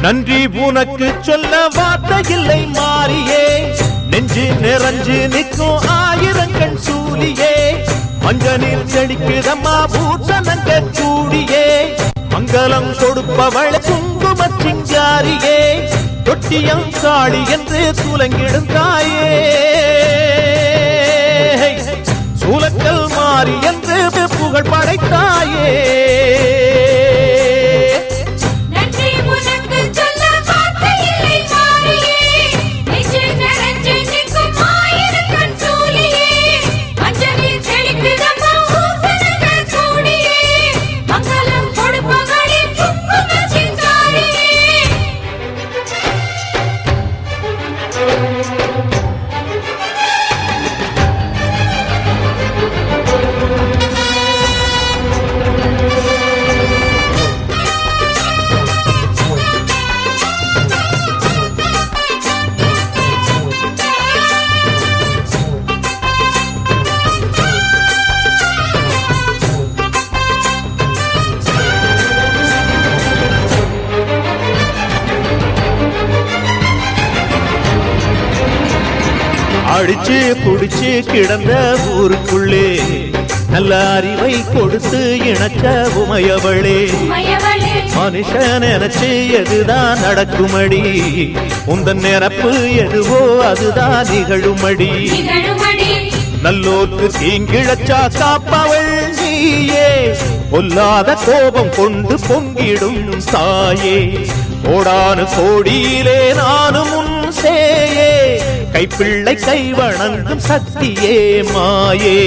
நன்றி உனக்கு சொல்ல வார்த்தை இல்லை மாறியே, நெஞ்சு நிறைஞ்சு நிற்கும் ஆயிரங்கள் சூலியே, மஞ்சனில் செடிக்குதம்மா பூசணங்க கூடியே, மங்களம் கொடுப்பவள் குங்கும சிங்காரியே, தொட்டியம் காளி என்று துலங்கிடும் தாயே, சூலக்கல் மாறி என்று புகழ் படைத்தாயே. அடிச்சு குடிச்சு கிடந்த ஊருக்குள்ளே நல்ல அறிவை கொடுத்து இணைச்ச உமையவளே, மனுஷன் நினைச்சு எதுதான் நடக்குமடி, உந்தன் நிரப்பு எதுவோ அதுதான் நிகழுமடி, நல்லோர்க்கு தீங்கிழச்சா காப்பவள் நீயே, பொல்லாத கோபம் கொண்டு பொங்கிடும் தாயே, கோடானு கோடியிலே நானும் உன் சேயே, கைப்பிள்ளை கை வணங்கும் சக்தியே மாயே,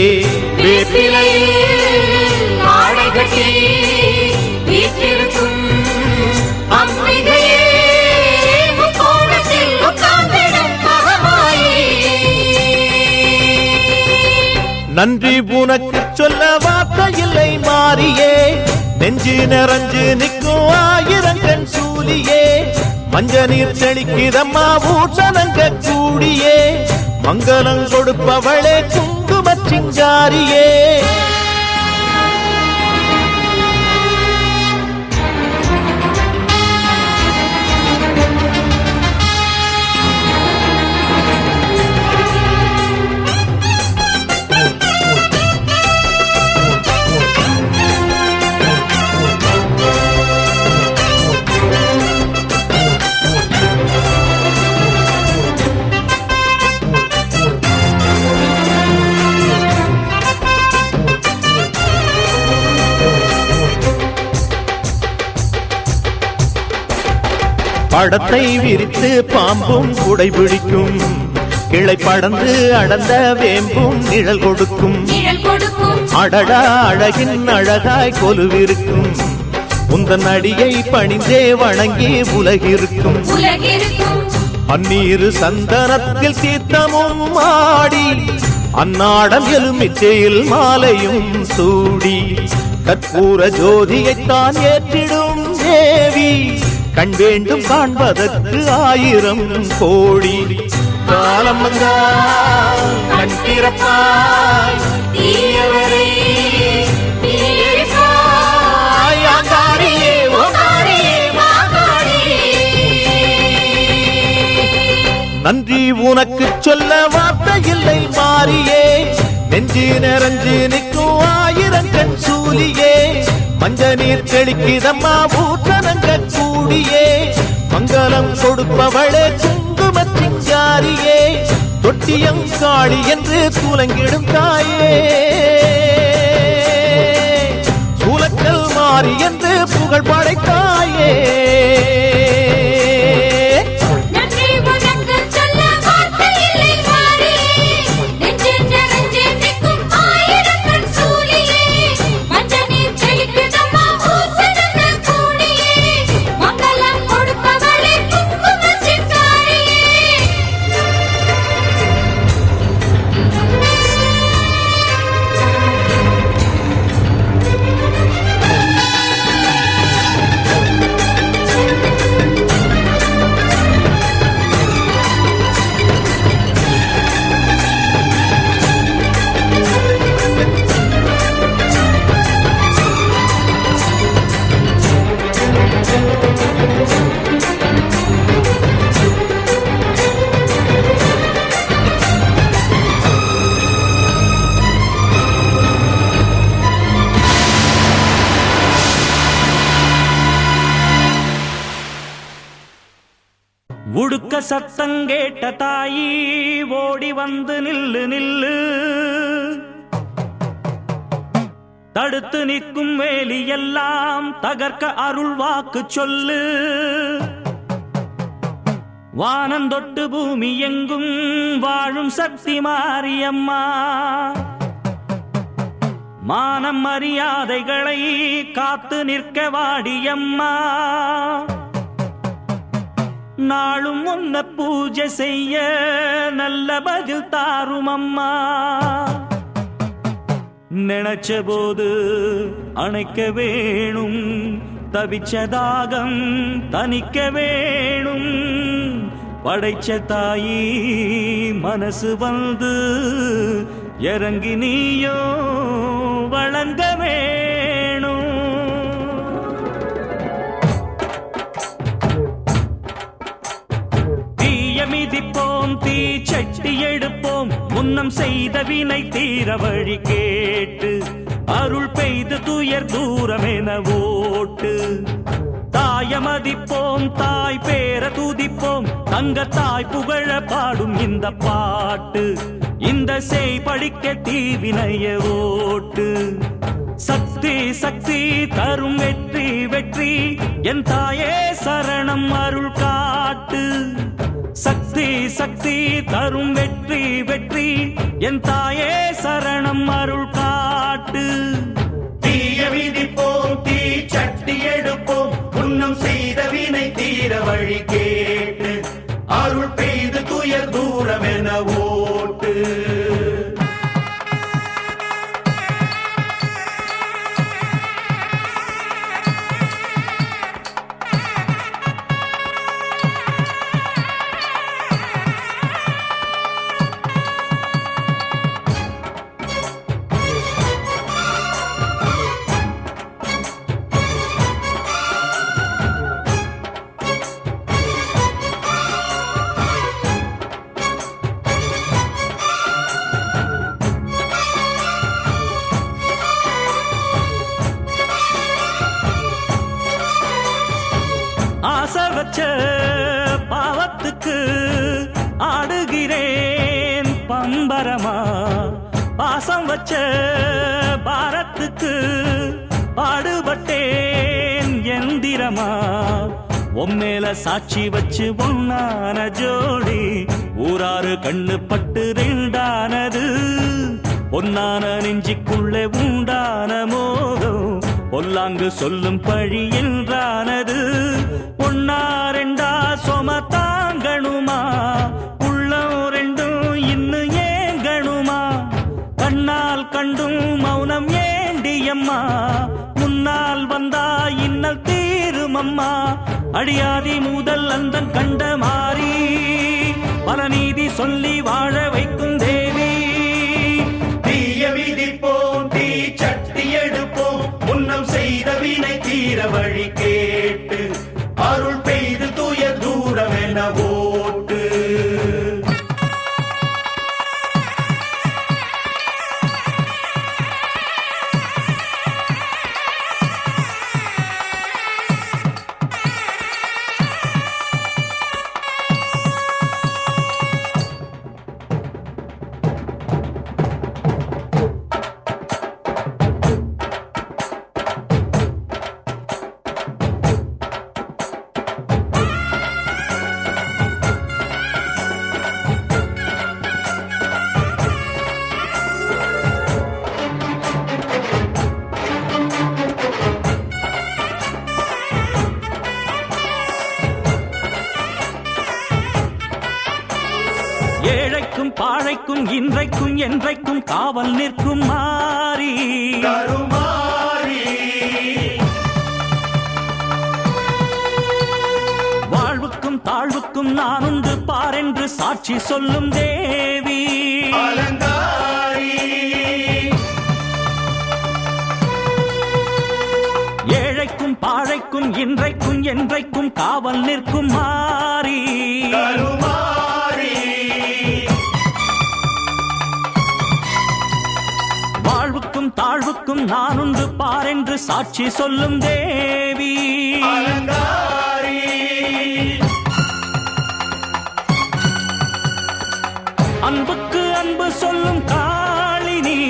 நன்றி உனக்கு சொல்ல வார்த்தை இல்லை மாறியே, நெஞ்சு நிறைஞ்சு நிற்கும் ஆயிரங்கண் சூலியே, மஞ்ச நீர் செழிக்குதம்மா பூசணங்க கூடியே, மங்களம் கொடுப்பவளே குங்கும சிங்காரியே. படத்தை விரித்து பாம்பும் குடை பிடிக்கும், கிளை படந்து அடர்ந்த வேம்பும் நிழல் கொடுக்கும், அடடா அழகின் அழகாய் கொலுவிருக்கும், உந்தன் அடியை பணிந்தே வணங்கி உலகிருக்கும், அந்நீரு சந்தனத்தில் தீர்த்தமும் ஆடி, அந்நாடம் எலுமிச்சையில் மாலையும் சூடி, கற்பூர ஜோதியைத்தான் ஏற்றிடும் தேவி, கண் வேண்டும் காண்பதற்கு ஆயிரம் கோடி, காலம் வந்தால் கண் திறப்பாய் தீயவரே நன்றி உனக்கு சொல்ல வார்த்தை இல்லை மாறியே, நெஞ்சு நிறைஞ்சு நிற்கும் ஆயிரங்கண் சூலியே, மஞ்ச நீர் தெளிக்குதம்மா பூசணங்க கூடியே, மங்களம் கொடுப்பவளே குங்கும சிங்காரியே, தொட்டியம் காளி என்று துலங்கிடும் தாயே, சூலக்கல் மாறி என்று புகழ் படைத்தாயே. குலுக்க சத்தங்கேட்ட தாயி ஓடி வந்து நில்லு நில்லு, தடுத்து நிற்கும் வேலியெல்லாம் தகர்க்க அருள் வாக்கு சொல்லு. வானந்தொட்டு பூமி எங்கும் வாழும் சக்தி மாரியம்மா, மானம் மரியாதைகளை காத்து நிற்க வாடியம்மா. நாளும் உன்ன பூஜை செய்ய நல்ல பதில் தாரும் அம்மா. நினைச்ச போது அணைக்க வேணும், தவிச்ச தாகம் தணிக்க வேணும். படைச்ச தாயி மனசு வந்து இறங்கி நீயோ வழங்க வேணும். தீய மிதிப்போம், தீ சட்டி எடுப்போம், முன்னம் செய்த வினை தீர வழி கேட்டு அருள் பெய்து துயர் தூரமென ஓட்டு. தாய மதிப்போம், தாய் பேர துதிப்போம், தங்க தாய் புகழ பாடும் இந்த பாட்டு. இந்த செய் படிக்க தீவினைய ஓட்டு. சக்தி சக்தி தரும் வெற்றி வெற்றி, என் தாயே சரணம் அருள் காட்டு. சக்தி சக்தி தரும் வெற்றி வெற்றி, என் தாயே சரணம் அருள் காட்டு. தீய விதிப்போம், தீ சட்டி எடுப்போம், முன்னம் செய்த வினை தீர வழி கேட்டு அருள் பெய்து துயர் தூரம் என ஓட்டு. ஆசை வச்ச பாவத்துக்கு ஆடுகிறேன் பம்பரமா, பாசம் வச்ச பாரத்துக்கு பாடுபட்டேன் எந்திரமா. உம்மேல சாட்சி வச்சு ஒன்னான ஜோடி ஊராறு கண்ணு பட்டு ரெண்டானது. பொன்னான நெஞ்சிக்குள்ளே உண்டான மோகம் பொல்லாங்கு சொல்லும் பழி என்றானது. ஒன்னா ரெண்டா சொம தாங்கணுமா, உள்ளம் ரெண்டும் இன்னும் ஏங்கணுமா. கண்ணால் கண்டும் மௌனம் ஏண்டியம்மா, முன்னால் வந்தா இன்னல் தீருமம்மா. அடியாதி முதல் அந்தன் கண்ட மாறி பல நீதி சொல்லி வாழ வைக்கும் தேவி. தீய விதிப்போம், தீ சட்டி எடுப்போம், முன்னம் செய்த வினை தீர வழி கேட்டு அருள் பெய்து துயர் தூரம் என ஓட்டு. ஏழைக்கும் பாழைக்கும் இன்றைக்கும் என்றைக்கும் காவல் நிற்கும் மாறி கருமாரி. வாழ்வுக்கும் தாழ்வுக்கும் நான் உண்டு பாரென்று சாட்சி சொல்லும் தேவி. அலங்காரி. ஏழைக்கும் பாழைக்கும் இன்றைக்கும் என்றைக்கும் காவல் நிற்கும் மாறி கருமாரி. வாழ்வுக்கும் தாழ்வுக்கும் நான் உண்டு பாரென்று சாட்சி சொல்லும் தேவி. அலங்காரி. சொல்லும் காளினி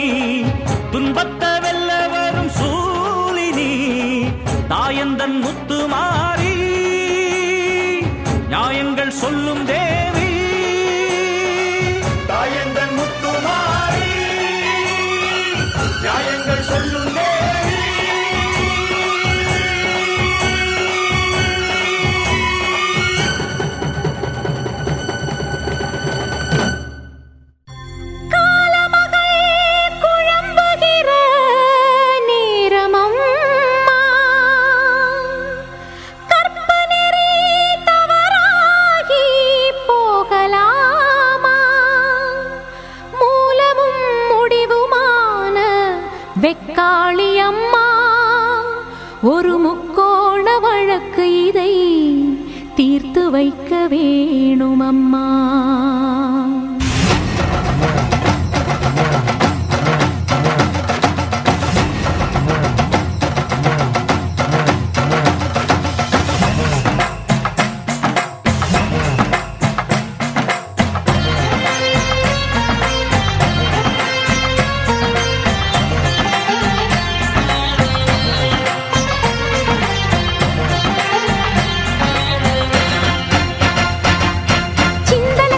துன்பத்தை வெல்ல வரும் சூலினி தாயந்தன் முத்துமாரி நியாயங்கள் சொல்லும் தேவி தாயந்தன் முத்துமாரி நியாயங்கள் சொல்லும் தேவி வெக்காளி அம்மா ஒரு முக்கோண வழக்கு இதை தீர்த்து வைக்க வேணும் அம்மா. சிந்தல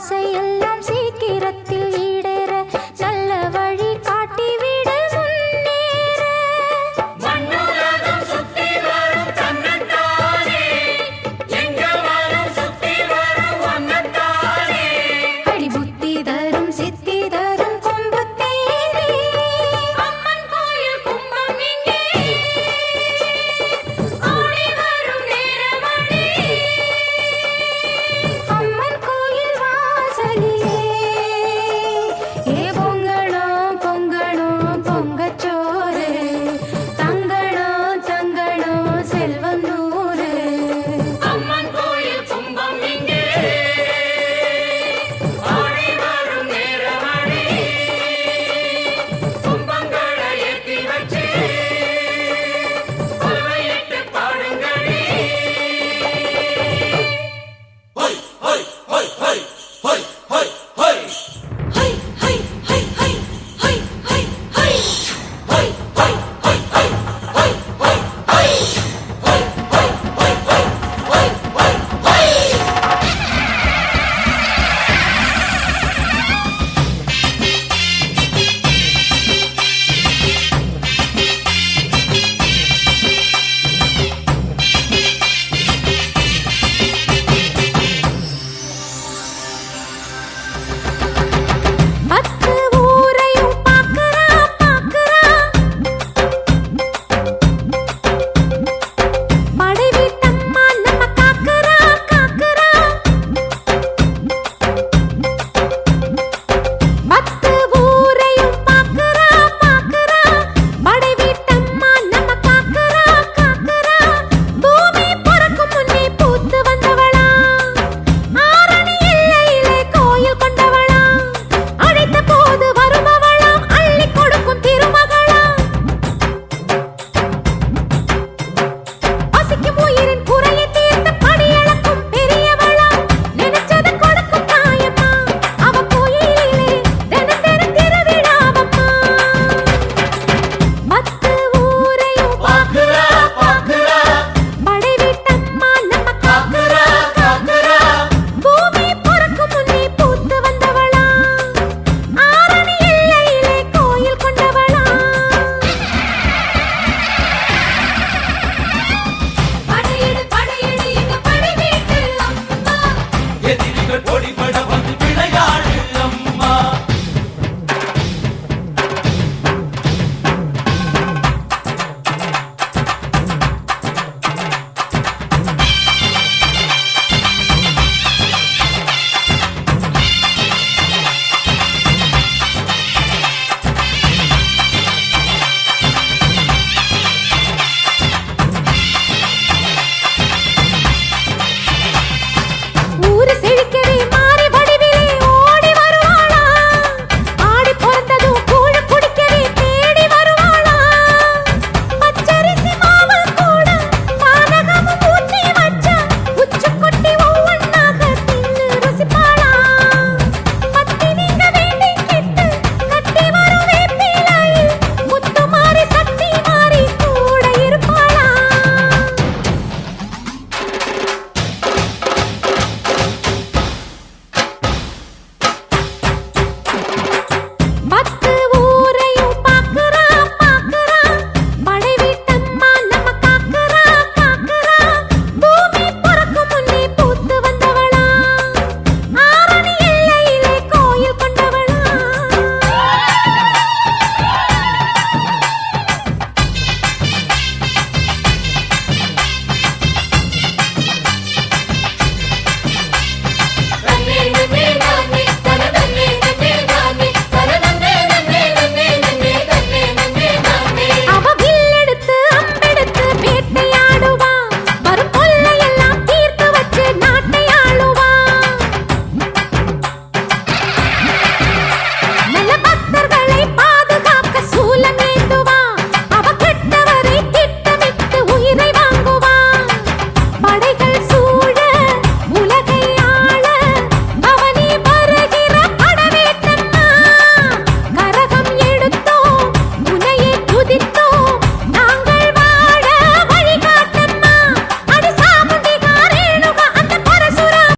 ஆசையெல்லாம் சீக்கிரத்தில் ஈடேற நல்ல வழி காட்டிவிட முன்னேற மண்ணுலகம் சுத்தி வரும் தன்னத்தானே எங்க வரும் சுத்தி வரும் ஒன்னத்தானே அடி புத்தி தரும் சித்தி தரும் கொம்புத்தேனே அம்மன் கோயில் கும்பம் இங்கே ஓடி வரும் நேரமடி அம்மன் கோயில் வாசலிலே ஏ பொங்கணும் பொங்கணும் பொங்கச்சோறு தங்கணும் தங்கணும் செல்வம் நூறு அம்மன் கோயில் கும்பம் இங்கே ஆடி வரும் நேரமடி கும்பங்களை ஏத்தி வச்சு கொள்வையிட்டு பாடுங்கடி ஹொய் ஹொய் ஹொய் ஹொய் ஹொய் ஹொய் ஹொய் high high high high high high high ஹொய் ஹொய் ஹொய் ஹொய் ஹொய் ஹொய் ஹொய் ஹொய் ஹொய் ஹொய் ஹொய் பத்து ஊரையும் பாக்குறா பாக்குறா மடை வீட்டம்மா நம்ம காக்குறா காக்குறா பத்து ஊரையும் பாக்குறா பாக்குறா மடை வீட்டம்மா நம்ம காக்குறா காக்குறா பூமி பிறக்கும் முன்னே பூத்து வந்தவளா ஆரணி எல்லையிலே கோயில் கொண்டவளா அழைத்த போது வருபவளாம் அள்ளி கொடுக்கும் திருமகளா பசிக்கும் உயிரின் குறையை தீர்த்து படியளக்கும் பெரியவளா நினைச்சதை கொடுக்கும் தாயம்மா அவ கோயிலிலே தினம் தினம் திருவிழாவம்மா பத்து ஊரையும் பாக்குறா பாக்குறா மடை வீட்டம்மா நம்ம காக்குறா காக்குறா பூமி பிறக்கும் முன்னே பூத்து வந்தவளா ஆரணி எல்லையிலே கோயில் கொண்டவளா படையெடு படையெடு எங்க படை வீட்டு அம்மா எதிரிகள் பொடிபட